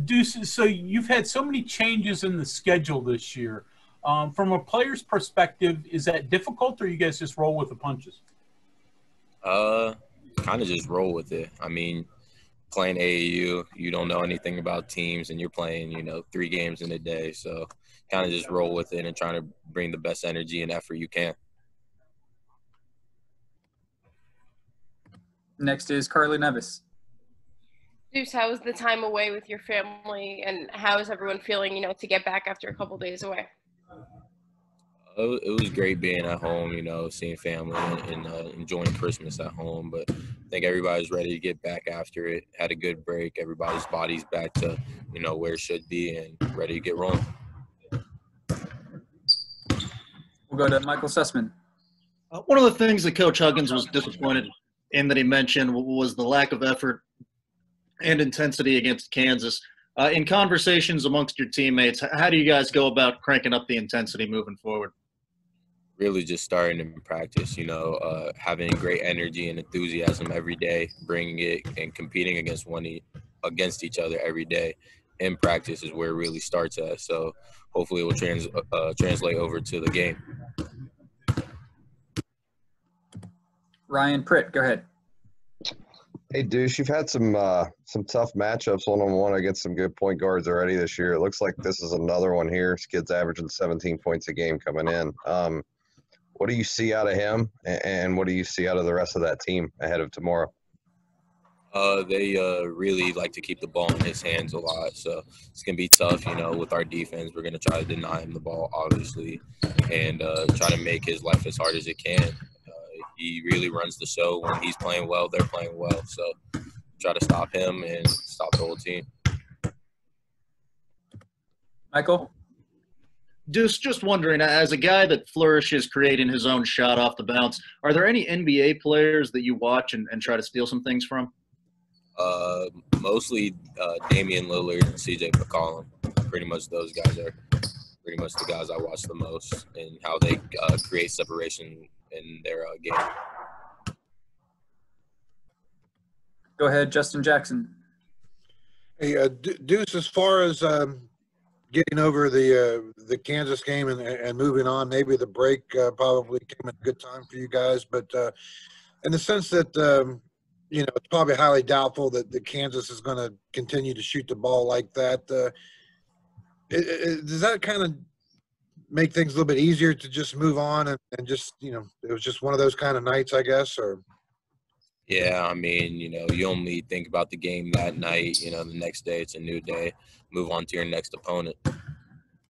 Deuce, so you've had so many changes in the schedule this year. From a player's perspective, is that difficult, or you guys just roll with the punches? Kind of just roll with it. I mean, playing AAU, you don't know anything about teams, and you're playing, 3 games in a day. So kind of just roll with it and trying to bring the best energy and effort you can. Next is Carly Nevis. Deuce, how was the time away with your family, and how is everyone feeling, to get back after a couple days away? It was great being at home, seeing family and enjoying Christmas at home. But I think everybody's ready to get back after it. Had a good break. Everybody's body's back to, where it should be and ready to get rolling. We'll go to Michael Sussman. One of the things that Coach Huggins was disappointed in that he mentioned was the lack of effort and intensity against Kansas. In conversations amongst your teammates, how do you guys go about cranking up the intensity moving forward? Really just starting in practice, having great energy and enthusiasm every day, bringing it and competing against each other every day in practice is where it really starts at. So hopefully it will translate over to the game. Ryan Pritt, go ahead. Hey, Deuce, you've had some tough matchups one-on-one against some good point guards already this year. It looks like this is another one here. This kid's averaging 17 points a game coming in. What do you see out of him, and what do you see out of the rest of that team ahead of tomorrow? They really like to keep the ball in his hands a lot, so it's going to be tough, with our defense. We're going to try to deny him the ball, obviously, and try to make his life as hard as it can. He really runs the show. When he's playing well, they're playing well, so try to stop him and stop the whole team. Michael? Just wondering, as a guy that flourishes creating his own shot off the bounce, are there any NBA players that you watch and try to steal some things from? Mostly Damian Lillard and CJ McCollum. Pretty much those guys are pretty much the guys I watch the most and how they create separation in their game. Go ahead, Justin Jackson. Hey, Deuce, as far as getting over the Kansas game and moving on, maybe the break probably came at a good time for you guys, but in the sense that it's probably highly doubtful that Kansas is going to continue to shoot the ball like that. Does that kind of make things a little bit easier to just move on and just, it was just one of those kind of nights, I guess, or? Yeah, I mean, you only think about the game that night, the next day it's a new day, move on to your next opponent.